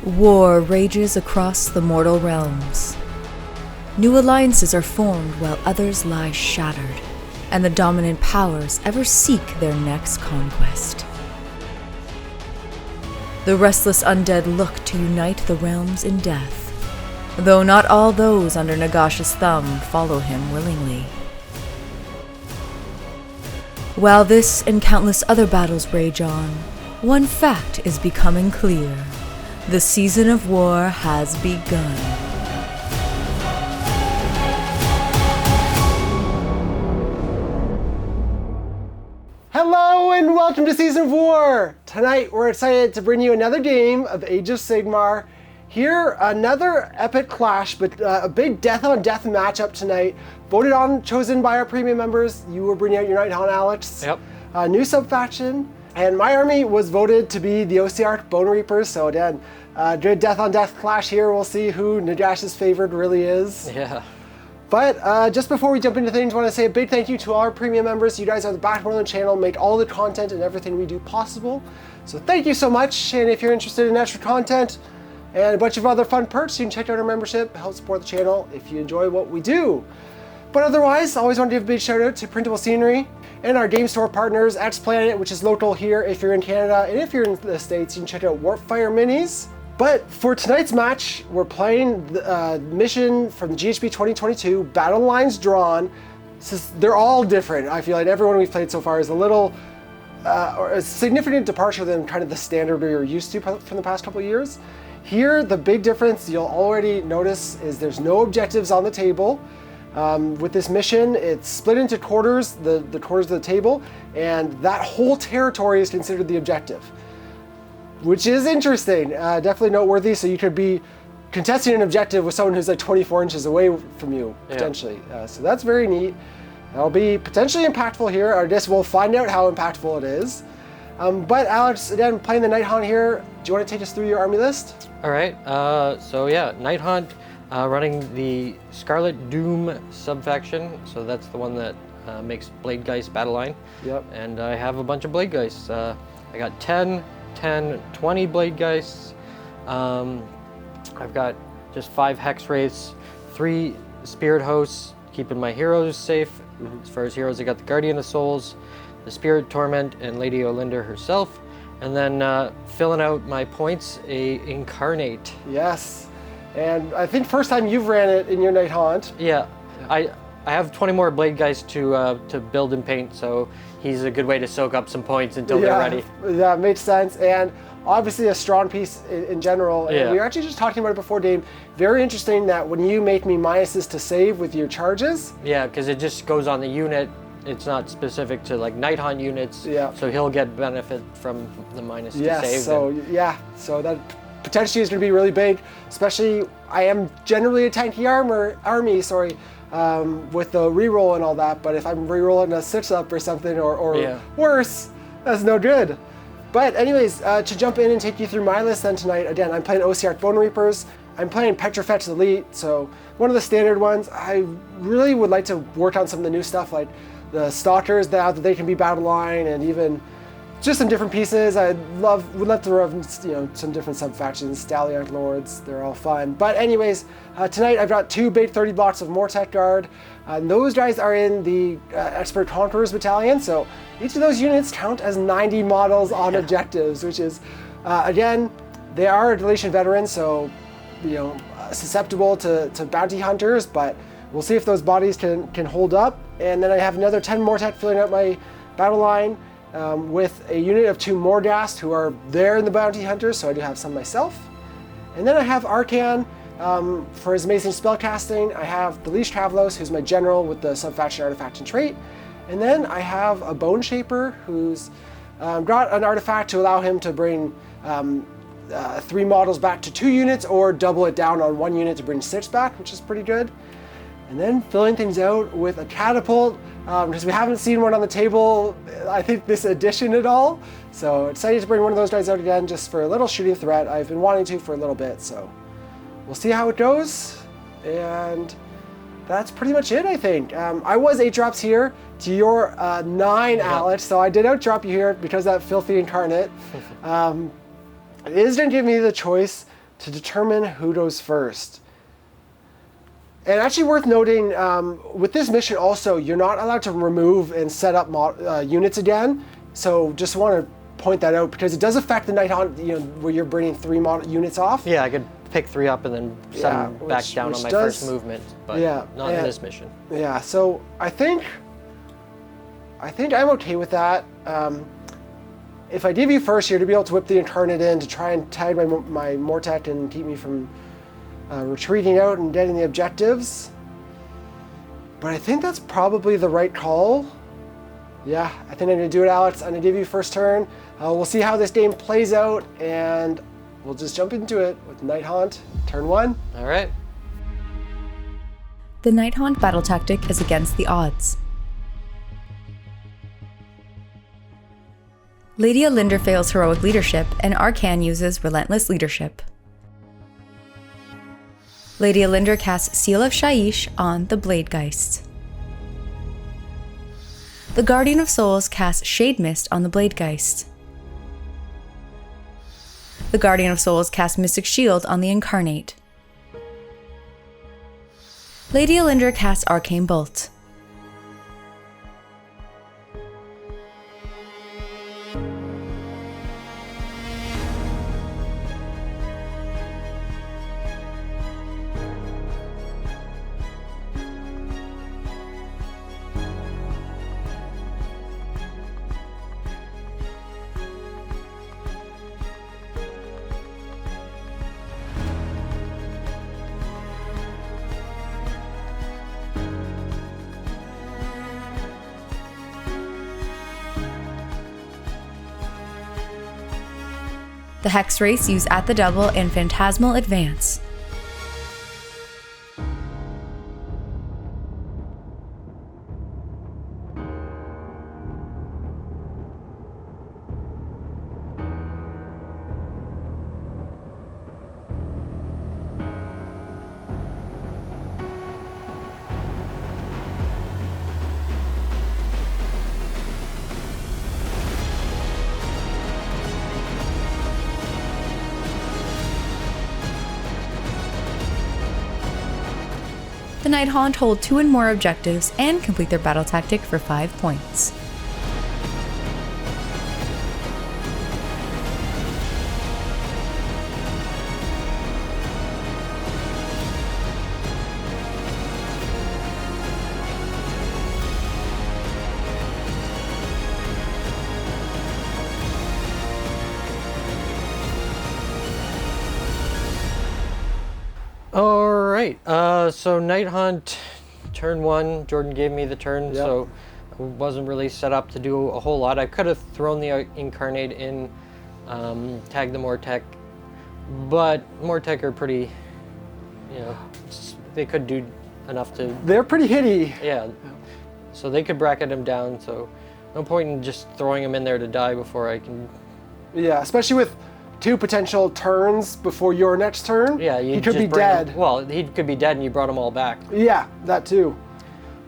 War rages across the mortal realms. New alliances are formed while others lie shattered, and the dominant powers ever seek their next conquest. The restless undead look to unite the realms in death, though not all those under Nagash's thumb follow him willingly. While this and countless other battles rage on, one fact is becoming clear. The season of war has begun. Hello and welcome to Season of War! Tonight we're excited to bring you another game of Age of Sigmar. Here, another epic clash, but a big death-on-death matchup tonight. Voted on, chosen by our premium members. You were bringing out your Nighthaunt, Alex. Yep. New sub-faction. And my army was voted to be the Ossiarch Bonereapers, so again, good death-on-death clash here. We'll see who Nagash's favored really is. Yeah. But just before we jump into things, I want to say a big thank you to all our premium members. You guys are the backbone of the channel, make all the content and everything we do possible. So thank you so much. And if you're interested in extra content and a bunch of other fun perks, you can check out our membership, help support the channel if you enjoy what we do. But otherwise, I always want to give a big shout out to Printable Scenery and our game store partners, X Planet, which is local here if you're in Canada, and if you're in the States, you can check out Warpfire Minis. But for tonight's match, we're playing the mission from the GHB 2022, Battle Lines Drawn. They're all different. I feel like everyone we've played so far is a little, or a significant departure than kind of the standard we were used to from the past couple of years. Here, the big difference you'll already notice is there's no objectives on the table. With this mission, it's split into quarters, the quarters of the table, and that whole territory is considered the objective, which is interesting, definitely noteworthy. So you could be contesting an objective with someone who's like 24 inches away from you, potentially. Yeah. So that's very neat. That'll be potentially impactful here. I guess we'll find out how impactful it is. But Alex, again, playing the Nighthaunt here, do you want to take us through your army list? All right. So yeah, Nighthaunt, running the Scarlet Doom subfaction. So that's the one that makes Blade Geist battle line. Yep. And I have a bunch of Blade Geists. I got 10, 20 Blade Geists. I've got just 5 Hex Wraiths, 3 Spirit Hosts, keeping my heroes safe. As far as heroes, I got the Guardian of Souls, the Spirit Torment, and Lady Olinda herself. And then filling out my points, a Incarnate. Yes. And I think first time you've ran it in your Nighthaunt. Yeah. I have 20 more Blade Guys to build and paint, so he's a good way to soak up some points until they're ready. That makes sense. And obviously a strong piece in general. And we were actually just talking about it before, Dave. Very interesting that when you make me minuses to save with your charges. Yeah, because it just goes on the unit. It's not specific to like Nighthaunt units. Yeah. So he'll get benefit from the minus to save. So that potentially is going to be really big. Especially, I am generally a tanky army. With the reroll and all that, but if I'm rerolling a 6-up or something or worse, that's no good. But anyways, to jump in and take you through my list then tonight, again, I'm playing Ossiarch Bonereapers. I'm playing Petrofetch Elite, so one of the standard ones. I really would like to work on some of the new stuff, like the Stalkers, now that they can be battle line, and even just some different pieces. Would love to run, some different sub-factions, Stallion Lords, they're all fun. But anyways, tonight I've got 2 big 30 blocks of Mortek Guard. And those guys are in the Expert Conquerors Battalion, so each of those units count as 90 models on objectives, which is, again, they are Delation veterans, so, susceptible to bounty hunters, but we'll see if those bodies can hold up. And then I have another 10 Mortek filling out my battle line. With a unit of 2 Morghast who are there in the bounty hunters, so I do have some myself. And then I have Arcan for his amazing spellcasting. I have the Leash Travelos, who's my general with the subfaction artifact and trait. And then I have a Bone Shaper who's got an artifact to allow him to bring 3 models back to 2 units or double it down on 1 unit to bring 6 back, which is pretty good. And then filling things out with a Catapult, because we haven't seen one on the table, I think, this edition at all. So excited to bring one of those guys out again just for a little shooting threat. I've been wanting to for a little bit, so we'll see how it goes. And that's pretty much it, I think. I was 8 drops here to your 9, Alex, so I did outdrop you here because of that filthy Incarnate. It is going to give me the choice to determine who goes first. And actually worth noting, with this mission also, you're not allowed to remove and set up units again. So just want to point that out because it does affect the Nighthaunt, where you're bringing 3 units off. Yeah, I could pick 3 up and then set them back down on my first movement, but not in this mission. Yeah, so I think I'm okay with that. If I give you first here to be able to whip the Incarnate in to try and tag my Mortek and keep me from retreating out and getting the objectives. But I think that's probably the right call. Yeah, I think I'm going to do it, Alex. I'm going to give you first turn. We'll see how this game plays out, and we'll just jump into it with Nighthaunt, turn 1. All right. The Nighthaunt battle tactic is against the odds. Lady Alinder fails heroic leadership, and Arcan uses relentless leadership. Lady Alinder casts Seal of Shaiish on the Bladegeist. The Guardian of Souls casts Shade Mist on the Bladegeist. The Guardian of Souls casts Mystic Shield on the Incarnate. Lady Alinder casts Arcane Bolt. The Hex Race use At the Double and Phantasmal Advance. The Nighthaunt hold 2 and more objectives and complete their battle tactic for 5 points. All right, so Nighthaunt, turn 1, Jordan gave me the turn, so I wasn't really set up to do a whole lot. I could have thrown the Incarnate in, tagged the Mortek, but Mortek are pretty, they could do enough to... They're pretty hitty. Yeah, so they could bracket him down, so no point in just throwing him in there to die before I can... Yeah, especially with 2 potential turns before your next turn. Yeah, he could be dead. Well, he could be dead and you brought them all back. Yeah, that too.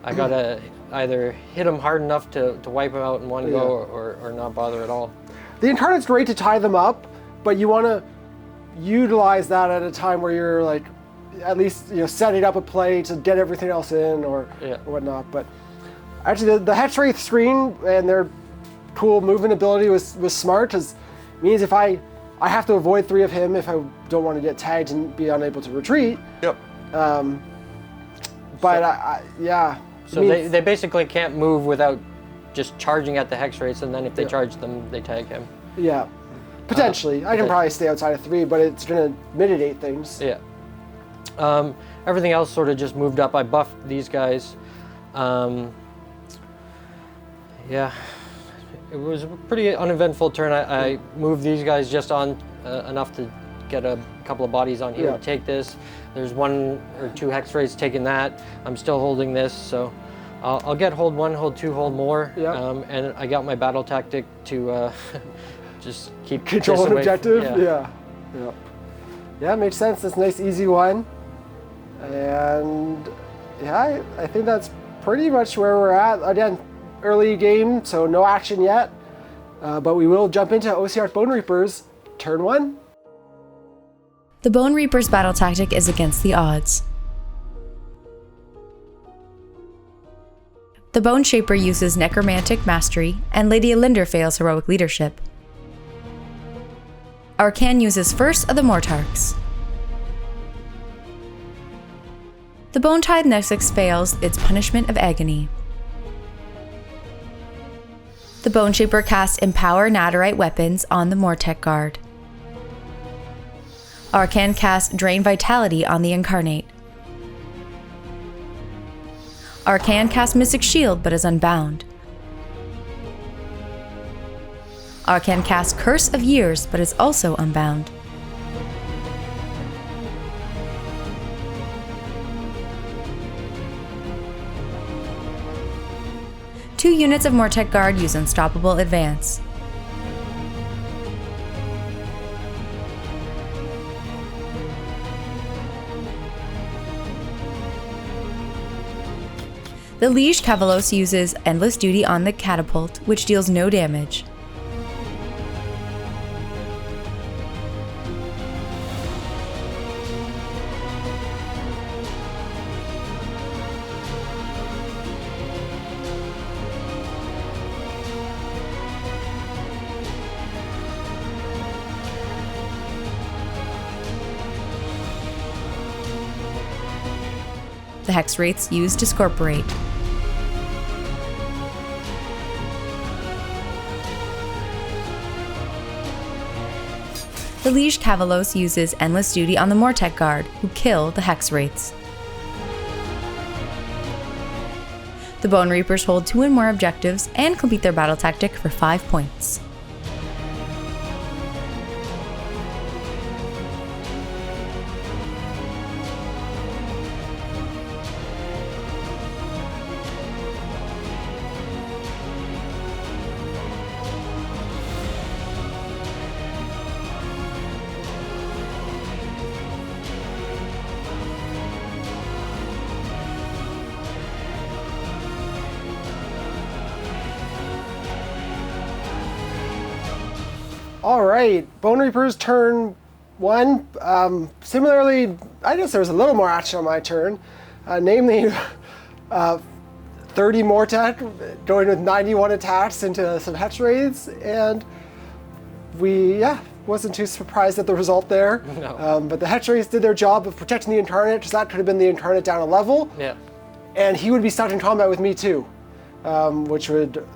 I gotta either hit him hard enough to wipe him out in one go or not bother at all. The Incarnate's great to tie them up, but you want to utilize that at a time where you're like, at least setting up a play to get everything else in or whatnot. But actually, the Hex Wraith screen and their cool movement ability was smart, because it means if I have to avoid 3 of him if I don't want to get tagged and be unable to retreat. Yep. So they basically can't move without just charging at the Hex Wraiths, and then if they charge them, they tag him. Yeah, potentially. I can probably stay outside of 3, but it's going to mitigate things. Yeah. Everything else sort of just moved up. I buffed these guys. It was a pretty uneventful turn. I moved these guys just on enough to get a couple of bodies on here to take this. There's 1 or 2 Hex Wraiths taking that. I'm still holding this, so I'll get hold 1, hold 2, hold more. And I got my battle tactic to just keep control an objective. Yeah, it makes sense. It's a nice easy one. And yeah, I think that's pretty much where we're at. Again, early game, so no action yet. But we will jump into Ossiarch Bonereapers, turn 1. The Bonereapers' battle tactic is against the odds. The Bone Shaper uses Necromantic Mastery, and Lady Alinder fails Heroic Leadership. Arcan uses First of the Mortarchs. The Bone-Tithe Nesix fails its Punishment of Agony. The Bone Shaper casts Empower Nadirite Weapons on the Mortech Guard. Arcan casts Drain Vitality on the Incarnate. Arcan casts Mystic Shield but is unbound. Arcan casts Curse of Years but is also unbound. Two units of Mortech Guard use Unstoppable Advance. The Liege Cavalos uses Endless Duty on the Catapult, which deals no damage. The Hex Wraiths use Discorporate. The Liege Cavalos uses Endless Duty on the Mortech Guard, who kill the Hex Wraiths. The Bonereapers hold 2 and more objectives and complete their battle tactic for 5 points. Alright, Bonereapers turn 1. Similarly, I guess there was a little more action on my turn. Namely, 30 Mortech, going with 91 attacks into some Hex Wraiths, and wasn't too surprised at the result there. No. But the Hex Wraiths did their job of protecting the Incarnate, because that could have been the Incarnate down a level. Yeah. And he would be stuck in combat with me too, which would,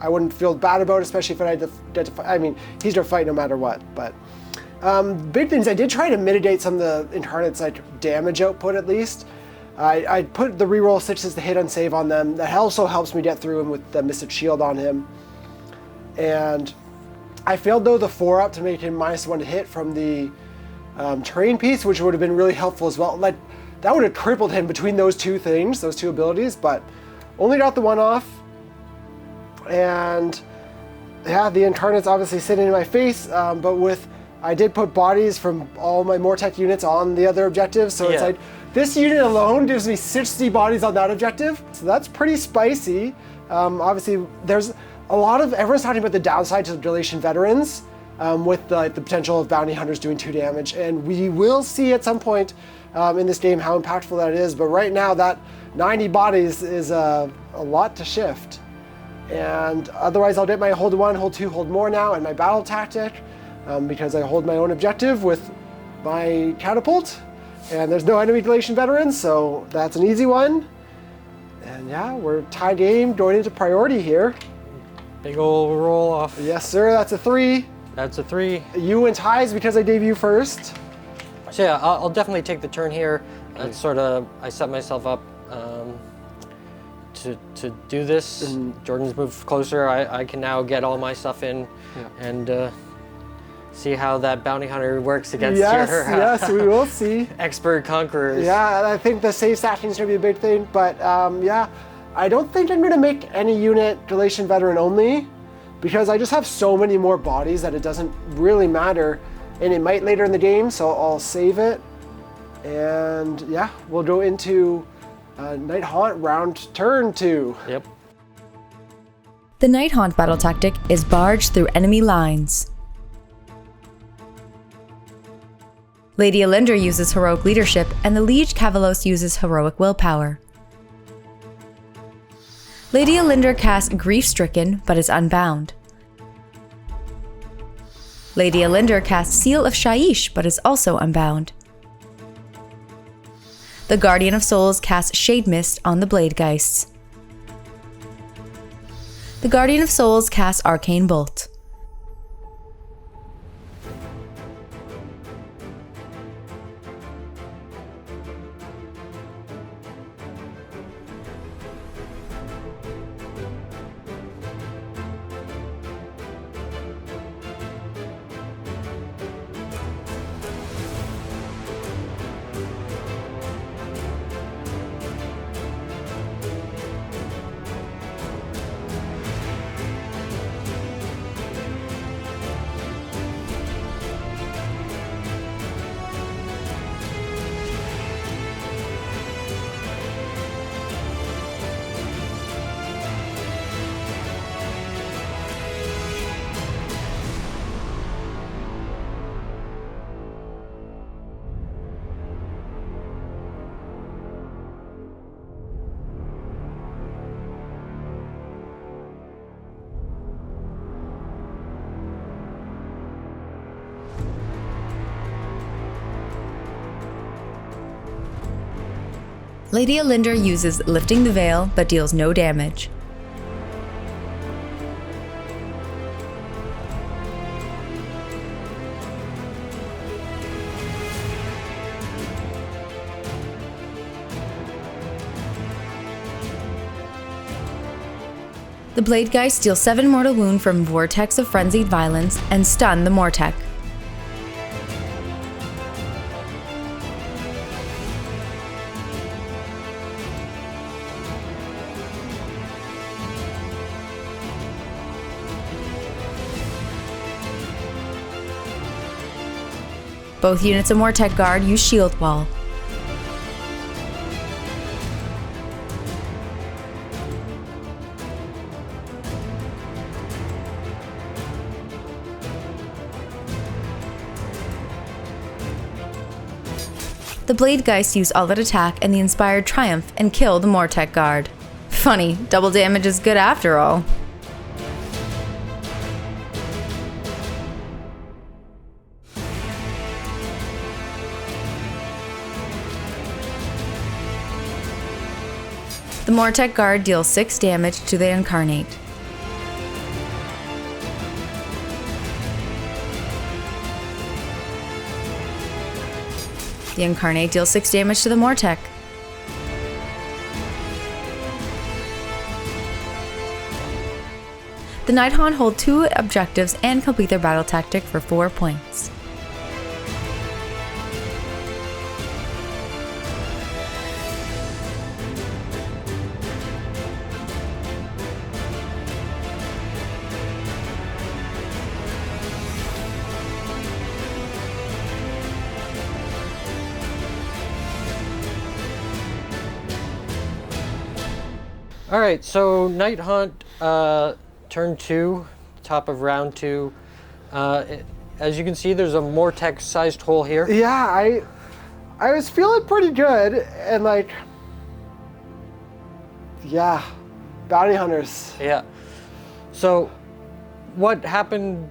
I wouldn't feel bad about, especially if I had to fight. I mean, he's gonna fight no matter what. But big things, I did try to mitigate some of the Incarnate's damage output at least. I put the reroll 6s to hit and save on them. That also helps me get through him with the Mystic Shield on him. And I failed though the 4-up to make him -1 to hit from the terrain piece, which would have been really helpful as well. Like, that would have crippled him between those two things, those two abilities, but only got the 1 off. And yeah, the Incarnate's obviously sitting in my face, but I did put bodies from all my Mortech units on the other objectives, so it's like, this unit alone gives me 60 bodies on that objective, so that's pretty spicy. Obviously, there's a lot of, everyone's talking about the downside to the Dilation Veterans, with the potential of Bounty Hunters doing 2 damage, and we will see at some point in this game how impactful that is, but right now that 90 bodies is a lot to shift. And otherwise I'll get my hold 1, hold 2, hold more now, and my battle tactic, because I hold my own objective with my catapult, and there's no enemy Dilation Veterans, so that's an easy one. And yeah, we're tie game going into priority here. Big ol' roll off. Yes sir, that's a 3. That's a 3. You win ties because I gave you first. So yeah, I'll definitely take the turn here. That's sort of, I set myself up to do this. Jordan's moved closer. I can now get all my stuff in and see how that Bounty Hunter works against your yes, we will see. Expert Conquerors. Yeah, I think the save stacking is going to be a big thing, but yeah, I don't think I'm going to make any unit Dilation Veteran only, because I just have so many more bodies that it doesn't really matter, and it might later in the game, so I'll save it. And yeah, we'll go into Nighthaunt turn 2. Yep. The Nighthaunt battle tactic is barge through enemy lines. Lady Alinder uses heroic leadership, and the Liege Cavalos uses heroic willpower. Lady Alinder casts Grief-Stricken, but is unbound. Lady Alinder casts Seal of Shaiish, but is also unbound. The Guardian of Souls casts Shade Mist on the Bladegeists. The Guardian of Souls casts Arcane Bolt. Lady Alinder uses Lifting the Veil, but deals no damage. The Bladegeist deals 7 mortal wound from Vortex of Frenzied Violence and stun the Mortek. Both units of Mortek Guard use Shield Wall. The Bladegeist use All-Out Attack and the Inspired Triumph and kill the Mortek Guard. Funny, double damage is good after all. The Mortek Guard deals 6 damage to the Incarnate. The Incarnate deals 6 damage to the Mortek. The Nighthaunt hold 2 objectives and complete their battle tactic for 4 points. All right, so Nighthaunt, turn 2, top of round 2. As you can see, there's a Mortek-sized hole here. Yeah, I was feeling pretty good, and like, yeah, bounty hunters. Yeah. So, what happened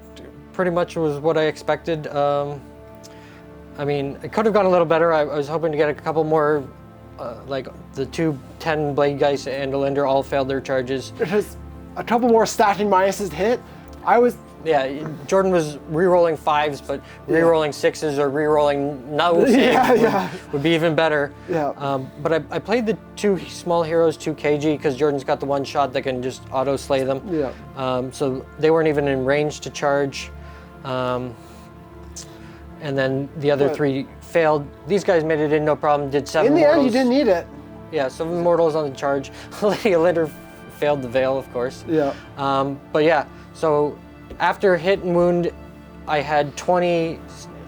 pretty much was what I expected. I mean, it could have gone a little better. I was hoping to get a couple more. Like the 2 10 Bladegeists and Alinder all failed their charges. There's a couple more stacking minuses to hit. Yeah, Jordan was re-rolling 5s, but re-rolling 6s or re-rolling no saves would be even better. Yeah. But I played the 2 small heroes, 2 KG, because Jordan's got the 1 shot that can just auto slay them. Yeah. So they weren't even in range to charge. And then the other 3 failed. These guys made it in no problem, did 7 In the mortals. end, you didn't need it. Yeah, 7 mortals on the charge. Lady Alinder failed the veil, of course. Yeah. But yeah, so after hit and wound, I had 20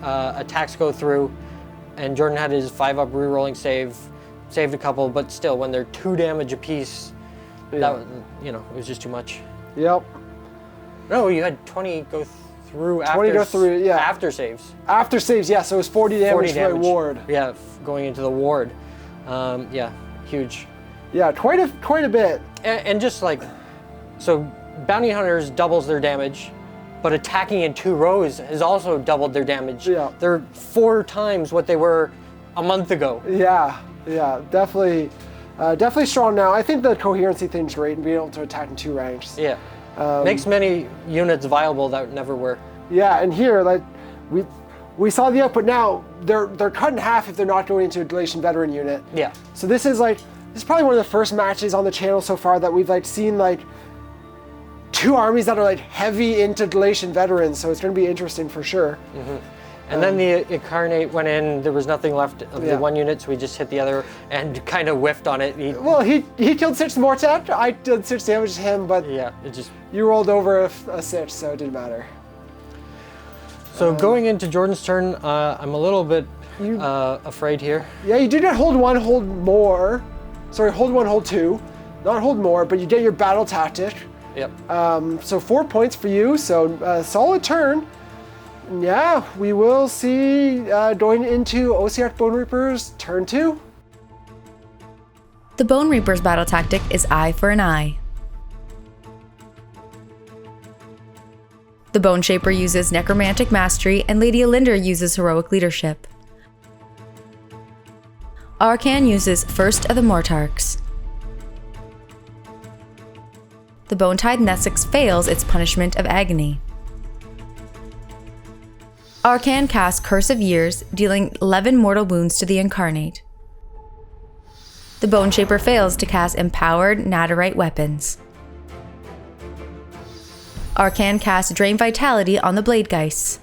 attacks go through, and Jordan had his 5-up re-rolling save, saved a couple, but still, when they're 2 damage apiece, that was, it was just too much. Yep. No, you had 20 go through 20 go through, yeah. after saves. After saves, yeah, so it was 40 damage 40 to damage. my ward. Yeah, going into the ward. Yeah, huge. Yeah, quite a bit. And just like, so bounty hunters doubles their damage, but attacking in 2 rows has also doubled their damage. Yeah. They're 4 times what they were a month ago. Yeah, definitely strong now. I think the coherency thing's great and being able to attack in 2 ranks. Yeah, makes many units viable that never were. Yeah, and here, like, we saw the output now. They're cut in half if they're not going into a Galatian veteran unit. Yeah. So this is probably one of the first matches on the channel so far that we've seen 2 armies that are heavy into Galatian veterans. So it's going to be interesting for sure. Mm-hmm. And then the Incarnate went in. There was nothing left of the 1 unit, so we just hit the other and kind of whiffed on it. He killed 6 Mortet. I did 6 damage to him, but yeah, it just you rolled over a 6, so it didn't matter. So going into Jordan's turn, I'm a little bit afraid here. Yeah, you did not hold 1, hold more. Sorry, hold 1, hold 2. Not hold more, but you get your battle tactic. Yep. So 4 points for you, so solid turn. Yeah, we will see going into Ossiarch Bonereapers turn 2. The Bonereapers' battle tactic is eye for an eye. The Bone Shaper uses Necromantic Mastery, and Lady Alinder uses Heroic Leadership. Arcan uses First of the Mortarchs. The Bone-Tied Nesix fails its punishment of agony. Arcan casts Curse of Years, dealing 11 mortal wounds to the Incarnate. The Bone Shaper fails to cast Empowered Nadirite Weapons. Arcan casts Drain Vitality on the Bladegeist.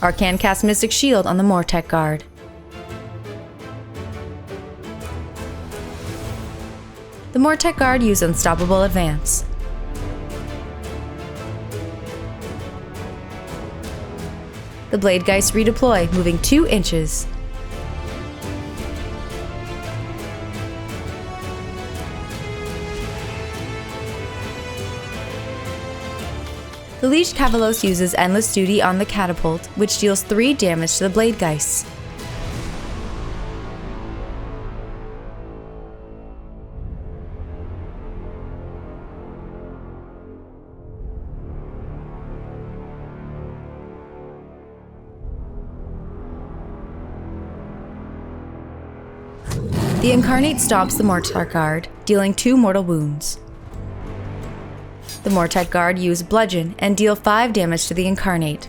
Arcan casts Mystic Shield on the Mortek Guard. The Mortek Guard use Unstoppable Advance. The Bladegeist redeploy, moving 2 inches. The Leech Cavalos uses Endless Duty on the Catapult, which deals 3 damage to the Bladegeist. The Incarnate stomps the Mortek Guard, dealing 2 mortal wounds. The Mortek Guard use Bludgeon and deal 5 damage to the Incarnate.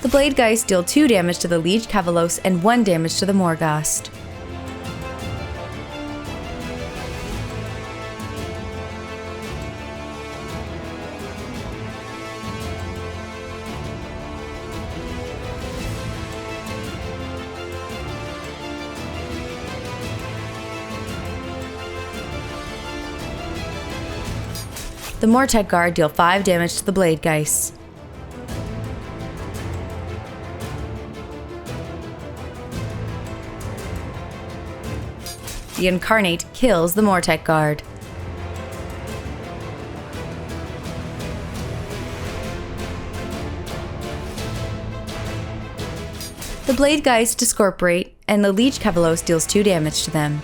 The Bladegeist deal 2 damage to the Liege Cavalos and 1 damage to the Morghast. The Mortek Guard deal 5 damage to the Bladegeist. The Incarnate kills the Mortek Guard. The Bladegeist discorporate, and the Liege Cavalos deals 2 damage to them.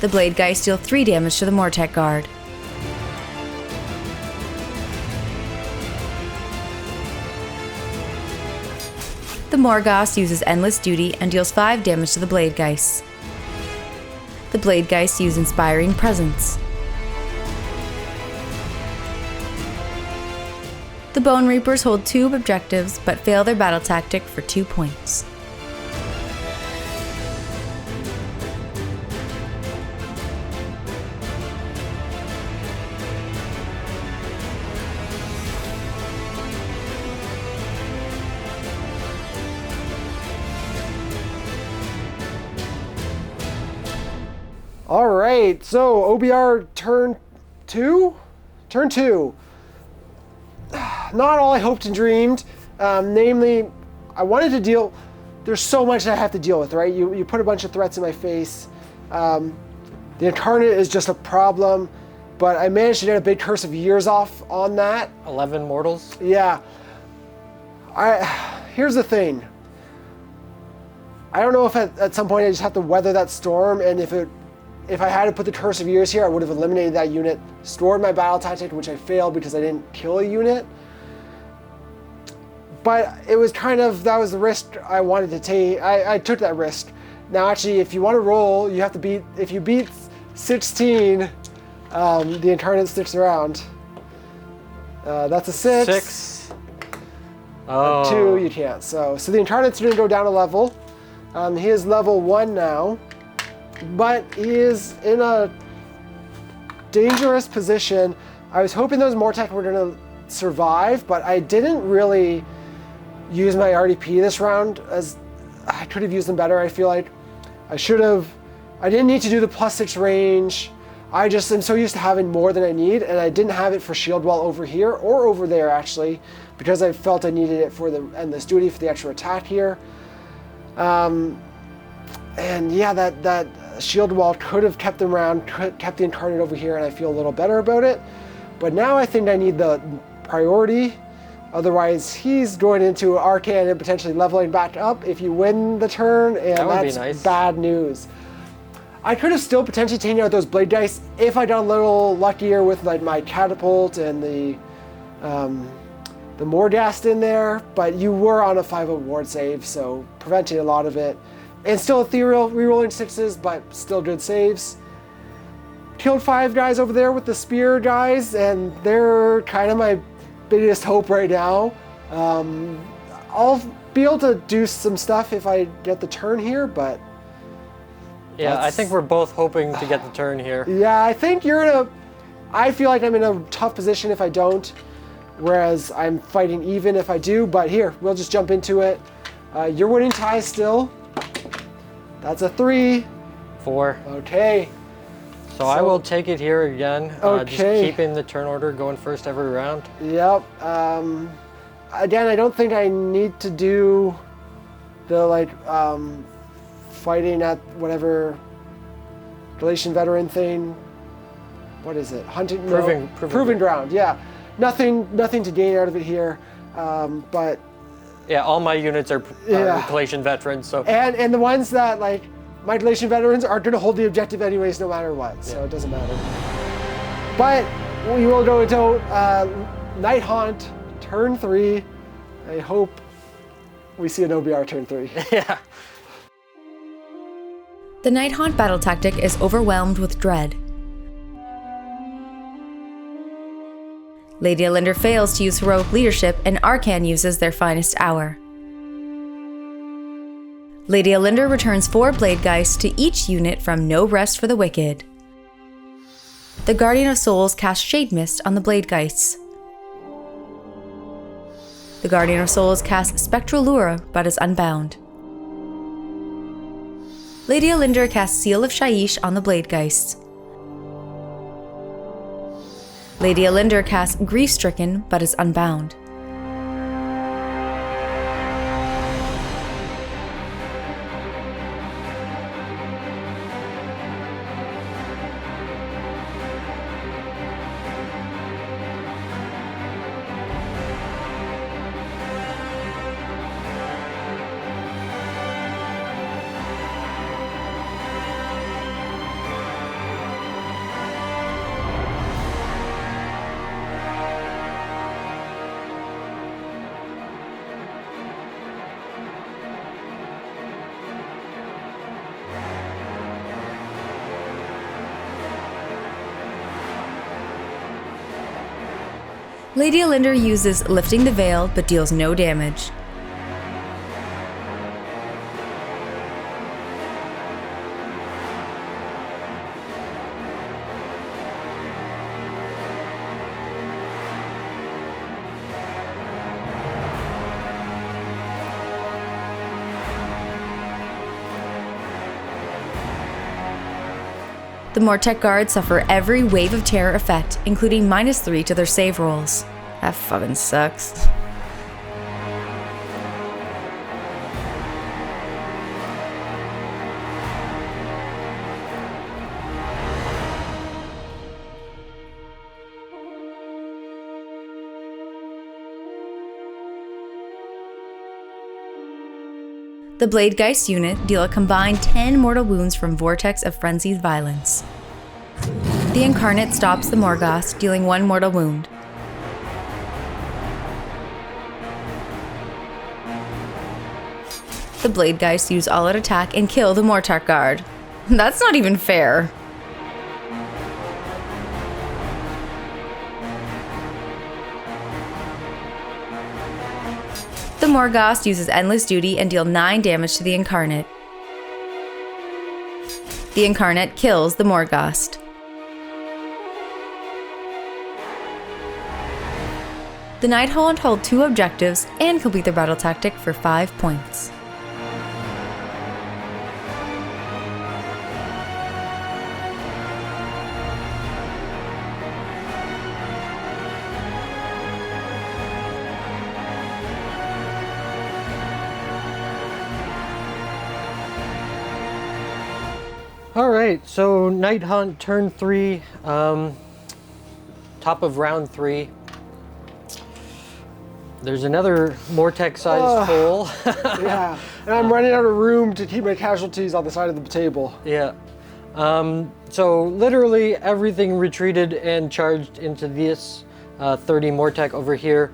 The Bladegeist deal 3 damage to the Mortek Guard. The Morghast uses Endless Duty and deals 5 damage to the Bladegeist. The Bladegeist use Inspiring Presence. The Bonereapers hold 2 objectives but fail their battle tactic for 2 points. All right, so OBR turn 2? Turn 2. Not all I hoped and dreamed. Namely, I wanted to deal... There's so much I have to deal with, right? You put a bunch of threats in my face. The Incarnate is just a problem, but I managed to get a big Curse of Years off on that. 11 mortals? Yeah. Here's the thing. I don't know if at some point I just have to weather that storm, and if I had to put the Curse of Years here, I would have eliminated that unit, stored my battle tactic, which I failed because I didn't kill a unit. But it was kind of, that was the risk I wanted to take. I took that risk. Now actually, if you want to roll, you have to beat, if you beat 16, the Incarnate sticks around. That's a 6. 6. Oh. 2, you can't. So the Incarnate's going to go down a level. He is level 1 now, but he is in a dangerous position. I was hoping those Mortek were going to survive, but I didn't really use my RDP this round, as I could have used them better. I feel like I should have. I didn't need to do the +6 range. I just am so used to having more than I need, and I didn't have it for shield wall over here or over there actually, because I felt I needed it for the endless duty for the extra attack here. And yeah, that shield wall could have kept them around, kept the Incarnate over here, and I feel a little better about it. But now I think I need the priority. Otherwise, he's going into Arcane and potentially leveling back up if you win the turn, and that's nice. Bad news. I could have still potentially taken out those blade dice if I got a little luckier with like my catapult and the Morghast in there, but you were on a 5-0 ward save, so preventing a lot of it. And still ethereal, rerolling 6s, but still good saves. Killed 5 guys over there with the spear guys, and they're kind of my biggest hope right now. I'll be able to do some stuff if I get the turn here, but... Yeah, I think we're both hoping to get the turn here. Yeah, I think you're in a... I feel like I'm in a tough position if I don't, whereas I'm fighting even if I do, but here, we'll just jump into it. You're winning ties still. That's a 3. 4. Okay. So I will take it here again. Okay. Just keeping the turn order going first every round. Yep. Again, I don't think I need to do the fighting at whatever Galatian veteran thing. What is it? Hunting? Proving ground. Yeah. Nothing to gain out of it here. But yeah, all my units are Galatian veterans. So and the ones that my Galatian veterans are going to hold the objective anyways, no matter what, so it doesn't matter. But we will go into Nighthaunt, turn 3. I hope we see an OBR turn 3. Yeah. The Nighthaunt battle tactic is overwhelmed with dread. Lady Alinder fails to use heroic leadership, and Arcan uses their finest hour. Lady Alinder returns 4 Blade Geists to each unit from No Rest for the Wicked. The Guardian of Souls casts Shade Mist on the Blade Geists. The Guardian of Souls casts Spectral Lure but is unbound. Lady Alinder casts Seal of Shaiish on the Blade Geists. Lady Alinder casts Grief-Stricken but is unbound. Lady Alinder uses Lifting the Veil but deals no damage. The Mortec guards suffer every wave of terror effect, including -3 to their save rolls. That fucking sucks. The Bladegeist unit deal a combined 10 mortal wounds from Vortex of Frenzied Violence. The Incarnate stops the Morghast, dealing 1 mortal wound. The Bladegeist use all-out attack and kill the Mortec guard. That's not even fair. The Morghast uses Endless Duty and deal 9 damage to the Incarnate. The Incarnate kills the Morghast. The Nighthaunt hold 2 objectives and complete their battle tactic for 5 points. Alright, so Nighthaunt turn 3, top of round 3. There's another Mortec-sized hole. Yeah, and I'm running out of room to keep my casualties on the side of the table. Yeah. So literally everything retreated and charged into this 30 Mortec over here.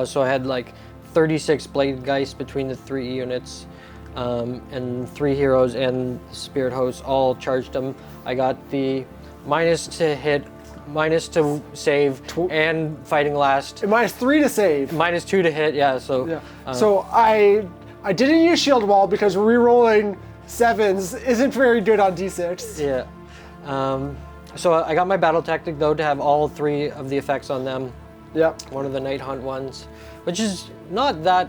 So I had like 36 Bladegeist between the 3 units. And 3 heroes and Spirit Hosts all charged them. I got the minus to hit, minus to save, and fighting last. And -3 to save. -2 to hit, yeah. So yeah. So I didn't use Shield Wall because re-rolling 7s isn't very good on D6. Yeah. So I got my battle tactic though to have all 3 of the effects on them. Yep. One of the Nighthaunt ones, which is not that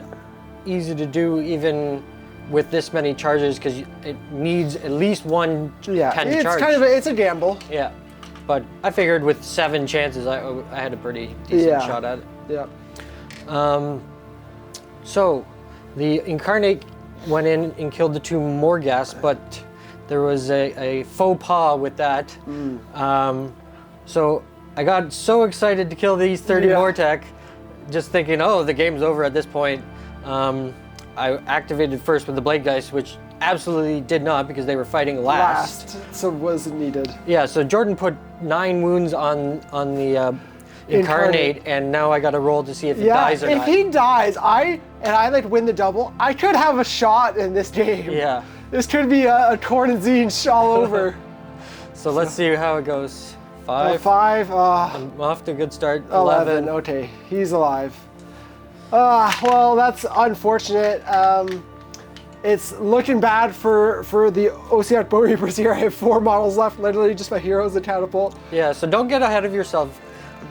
easy to do even with this many charges, because it needs at least 1 yeah, 10 it's charge. kind of it's a gamble. Yeah, but I figured with 7 chances, I had a pretty decent shot at it. Yeah. So the Incarnate went in and killed the 2 Morghast, but there was a faux pas with that. So I got so excited to kill these 30 Mortec, just thinking, oh, the game's over at this point. I activated first with the Bladegeist, which absolutely did not because they were fighting last. So wasn't needed. Yeah, so Jordan put 9 wounds on the Incarnate, and now I got to roll to see if it dies or not. If he dies, I like win the double, I could have a shot in this game. Yeah. This could be a corn and Zinch all over. So let's see how it goes. 5. 5. I'm off to a good start. 11. Okay, he's alive. Well, that's unfortunate. It's looking bad for the Ossiarch Bonereapers here. I have 4 models left, literally just my heroes and catapult. Yeah, so don't get ahead of yourself,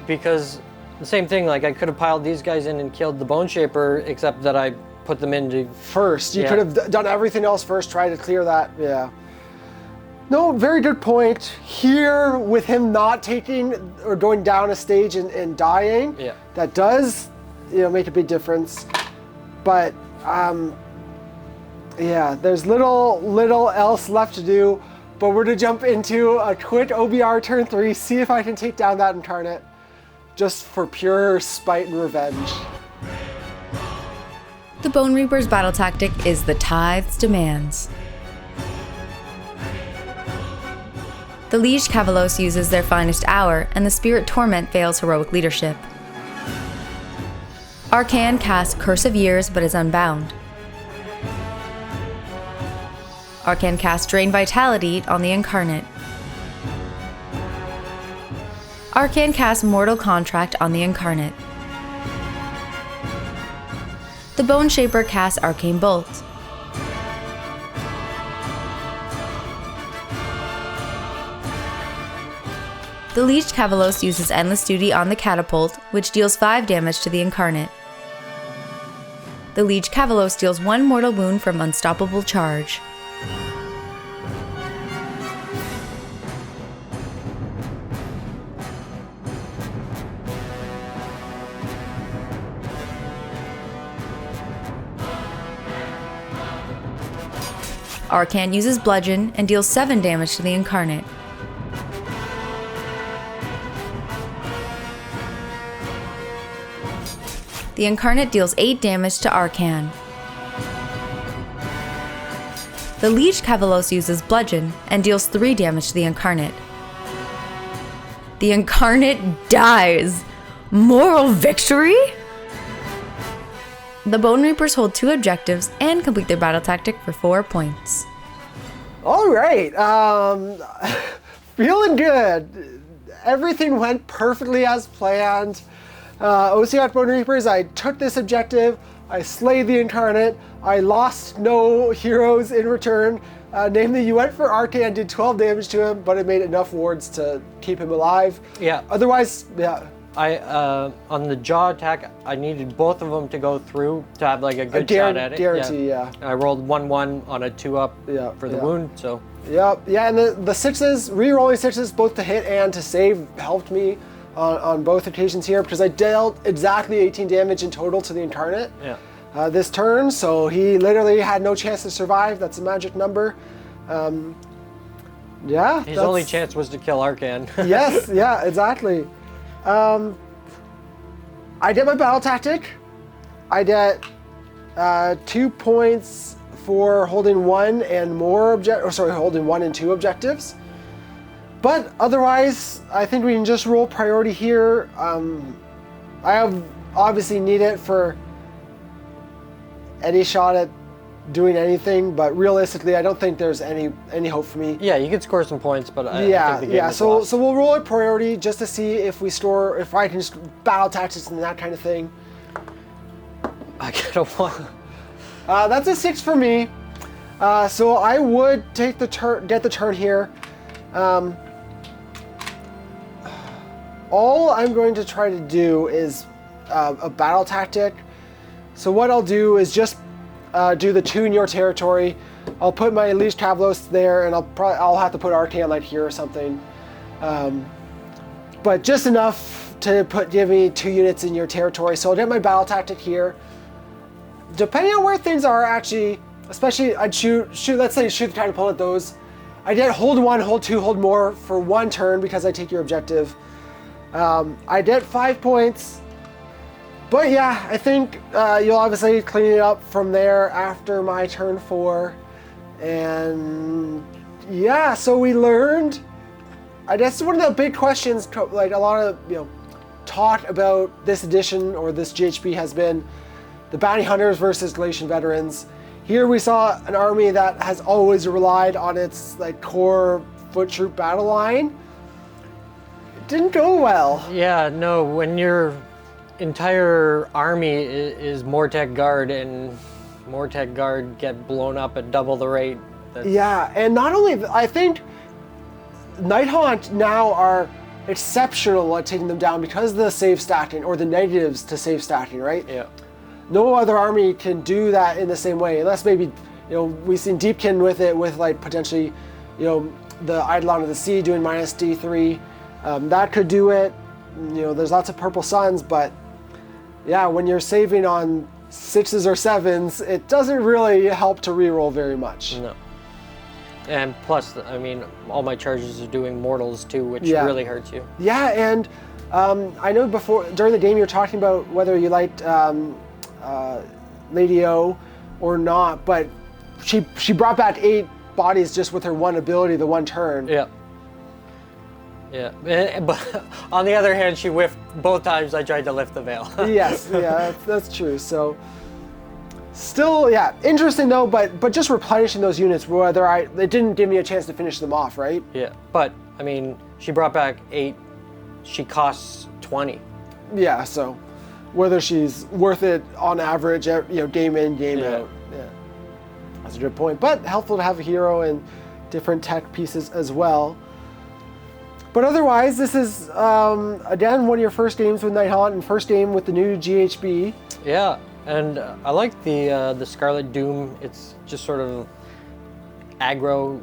because the same thing, like I could have piled these guys in and killed the Bone Shaper, except that I put them into... First. You could have done everything else first, try to clear that, yeah. No, very good point. Here, with him not taking or going down a stage and dying, that does... make a big difference, but yeah, there's little else left to do. But we're gonna jump into a quick OBR turn 3, see if I can take down that Incarnate, just for pure spite and revenge. The Bonereapers' battle tactic is the Tithe's Demands. The Liege Cavalos uses their finest hour, and the Spirit Torment fails heroic leadership. Arcan casts Curse of Years but is unbound. Arcan casts Drain Vitality on the Incarnate. Arcan casts Mortal Contract on the Incarnate. The Bone Shaper casts Arcane Bolt. The Liege Cavalos uses Endless Duty on the Catapult, which deals 5 damage to the Incarnate. The Liege Cavalos deals 1 mortal wound from Unstoppable Charge. Arcan uses Bludgeon and deals 7 damage to the Incarnate. The Incarnate deals 8 damage to Arcan. The Liege Cavalos uses Bludgeon and deals 3 damage to the Incarnate. The Incarnate dies! Moral victory? The Bonereapers hold 2 objectives and complete their battle tactic for 4 points. All right, feeling good. Everything went perfectly as planned. Ossiarch Bonereapers, I took this objective, I slayed the Incarnate, I lost no heroes in return. Namely, you went for Arcan, did 12 damage to him, but it made enough wards to keep him alive. Yeah. Otherwise, yeah. On the jaw attack, I needed both of them to go through to have like a good shot at it. Guarantee, yeah. I rolled 1/1 on a 2-up for the wound, so. Yep, yeah, and the 6s, re-rolling 6s, both to hit and to save, helped me on both occasions here, because I dealt exactly 18 damage in total to the Incarnate this turn, so he literally had no chance to survive. That's a magic number. Yeah. His only chance was to kill Arcan. Yes, yeah, exactly. I did my battle tactic. I get 2 points for holding 1 and more holding 1 and 2 objectives. But otherwise, I think we can just roll priority here. I obviously need it for any shot at doing anything, but realistically, I don't think there's any hope for me. Yeah, you could score some points, but I think the game is So lost. we'll roll a priority just to see if I can just battle tactics and that kind of thing. I got a 1. That's a 6 for me. So I would take the turn, get the turn here. All I'm going to try to do is a battle tactic. So what I'll do is just do the 2 in your territory. I'll put my Liege Cavalos there, and I'll have to put Arcan Light here or something. But just enough to give me 2 units in your territory. So I'll get my battle tactic here. Depending on where things are, actually, especially I'd shoot. Let's say shoot the catapult at those. I get hold 1, hold 2, hold more for 1 turn because I take your objective. I get 5 points. But yeah, I think you'll obviously clean it up from there after my turn 4. And yeah, so we learned, I guess one of the big questions, like a lot of talk about this edition or this GHB has been the bounty hunters versus Galatian veterans. Here we saw an army that has always relied on its core foot troop battle line. It didn't go well. Yeah, no, when your entire army is Mortec Guard and Mortec Guard get blown up at double the rate. Yeah, and not only, I think Nighthaunt now are exceptional at taking them down because of the save stacking or the negatives to save stacking, right? Yeah. No other army can do that in the same way, unless maybe, we've seen Deepkin with it, with potentially, the Eidolon of the Sea doing minus D3. That could do it. There's lots of purple suns, but yeah, when you're saving on 6s or 7s, it doesn't really help to reroll very much. No. And plus, I mean, all my charges are doing mortals too, which really hurts you. Yeah, and I know during the game you were talking about whether you liked Lady O or not, but she brought back 8 bodies just with her 1 ability, the 1 turn. Yeah. Yeah, but on the other hand, she whiffed both times I tried to lift the veil. Yes, yeah, that's true. So, still, yeah, interesting though. But just replenishing those units, it didn't give me a chance to finish them off, right? Yeah, but I mean, she brought back 8. She costs 20. Yeah, so whether she's worth it on average, game in, game out. Yeah, that's a good point. But helpful to have a hero and different tech pieces as well. But otherwise, this is, again, one of your first games with Nighthaunt and first game with the new GHB. Yeah, and I like the Scarlet Doom. It's just sort of aggro.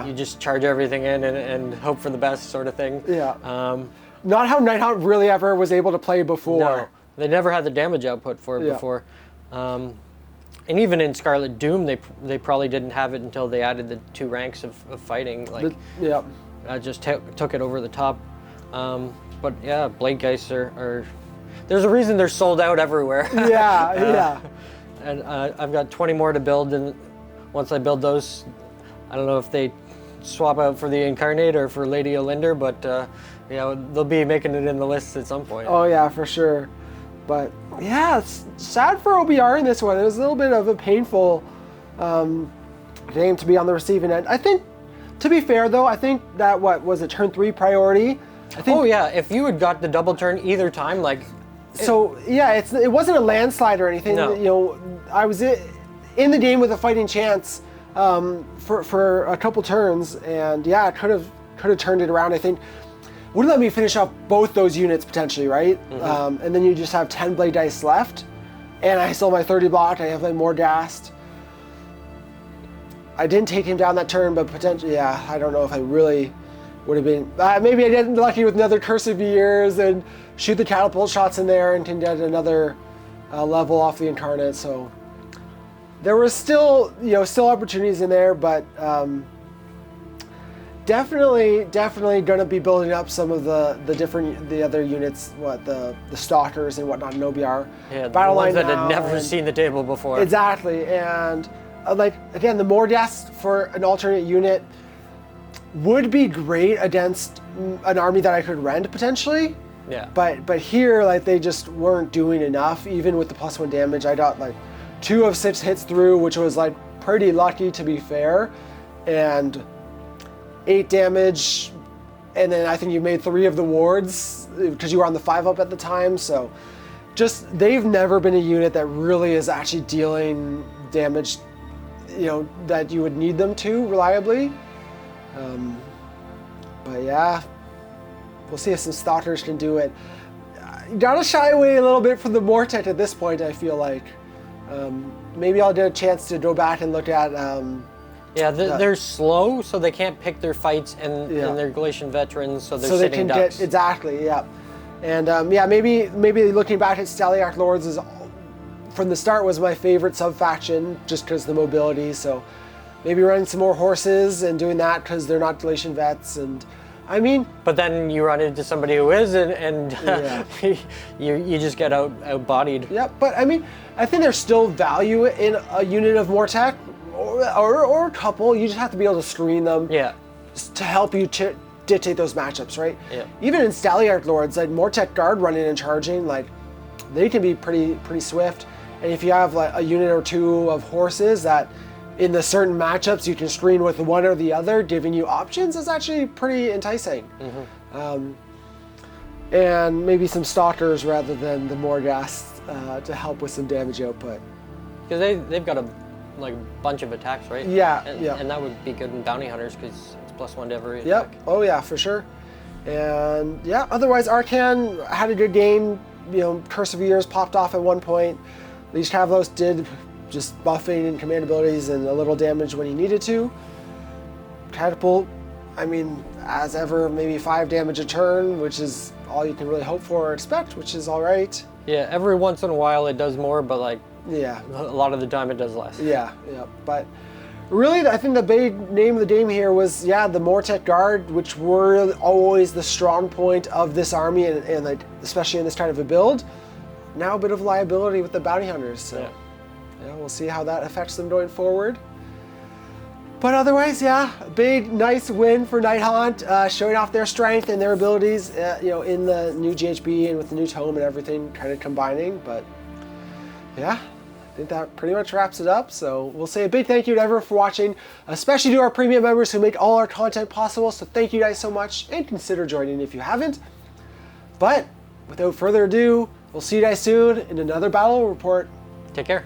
You just charge everything in and hope for the best sort of thing. Yeah. Not how Nighthaunt really ever was able to play before. No, they never had the damage output for it before. and even in Scarlet Doom, they probably didn't have it until they added the 2 ranks of fighting. Like, yeah, just took it over the top. But yeah, Blade Geists are there's a reason they're sold out everywhere. Yeah, yeah. And I've got 20 more to build, and once I build those, I don't know if they swap out for the Incarnate or for Lady Olinder, but you know, they'll be making it in the list at some point. Oh yeah, for sure. But yeah, it's sad for OBR in this one. It was a little bit of a painful game to be on the receiving end. I think, to be fair though, I think that what was a turn 3 priority. I think, oh yeah, if you had got the double turn either time, like. So yeah, it wasn't a landslide or anything. No. You know, I was in the game with a fighting chance for a couple turns, and yeah, I could have turned it around. I think would have let me finish off both those units potentially, right? Mm-hmm. And then you just have 10 blade dice left, and I still have my 30 blocked. I have my more gassed. I didn't take him down that turn, but potentially, yeah, I don't know if I really would have been. Maybe I didn't lucky with another Curse of Years and shoot the catapult shots in there and can get another level off the Incarnate. So there was still, you know, still opportunities in there, but definitely going to be building up some of the other units, the stalkers and whatnot in OBR. Yeah, battle the ones line that had now, never seen the table before. Exactly, and like again, the more deaths for an alternate unit would be great against an army that I could rend potentially. Yeah. But here, like, they just weren't doing enough. Even with the +1 damage, I got like 2 of 6 hits through, which was like pretty lucky to be fair, and 8 damage, and then I think you made 3 of the wards because you were on the 5-up at the time. So just they've never been a unit that really is actually dealing damage, you know, that you would need them to reliably. But yeah, we'll see if some stalkers can do it. You gotta shy away a little bit from the Mortet at this point, I feel like. Maybe I'll get a chance to go back and look at... yeah, they're slow, so they can't pick their fights, and they're Galatian veterans, so they're sitting ducks. Exactly, yeah. And yeah, maybe looking back at Staliarch Lords is, from the start, was my favorite sub-faction, just because of the mobility, so maybe running some more horses and doing that because they're not Galatian vets, and I mean... But then you run into somebody who is, and yeah. you just get out-bodied. Yep, but I mean, I think there's still value in a unit of Mortek, or a couple. You just have to be able to screen them to help you dictate those matchups, right? Yeah. Even in Staliarch Lords, like Mortek Guard running and charging, like they can be pretty swift. And if you have like a unit or 2 of horses that in the certain matchups you can screen with one or the other, giving you options, is actually pretty enticing. Mm-hmm. And maybe some stalkers rather than the Morghast to help with some damage output. Because they've got a bunch of attacks, right? Yeah, and that would be good in bounty hunters because it's +1 to every attack. Yep. Oh yeah, for sure. And yeah, otherwise Arcan had a good game. You know, Curse of Years popped off at one point. These Cavalos did just buffing and command abilities and a little damage when he needed to. Catapult, I mean, as ever, maybe 5 damage a turn, which is all you can really hope for or expect, which is all right. Yeah, every once in a while it does more, but like, yeah, a lot of the time it does less. Yeah. But really, I think the big name of the game here was, the Mortek Guard, which were always the strong point of this army, and like, especially in this kind of a build. Now a bit of liability with the bounty hunters. So. Yeah, we'll see how that affects them going forward. But otherwise, a big, nice win for Nighthaunt, showing off their strength and their abilities, you know, in the new GHB and with the new tome and everything kind of combining. But yeah, I think that pretty much wraps it up. So we'll say a big thank you to everyone for watching, especially to our premium members who make all our content possible. So thank you guys so much, and consider joining if you haven't. But without further ado, we'll see you guys soon in another battle report. Take care.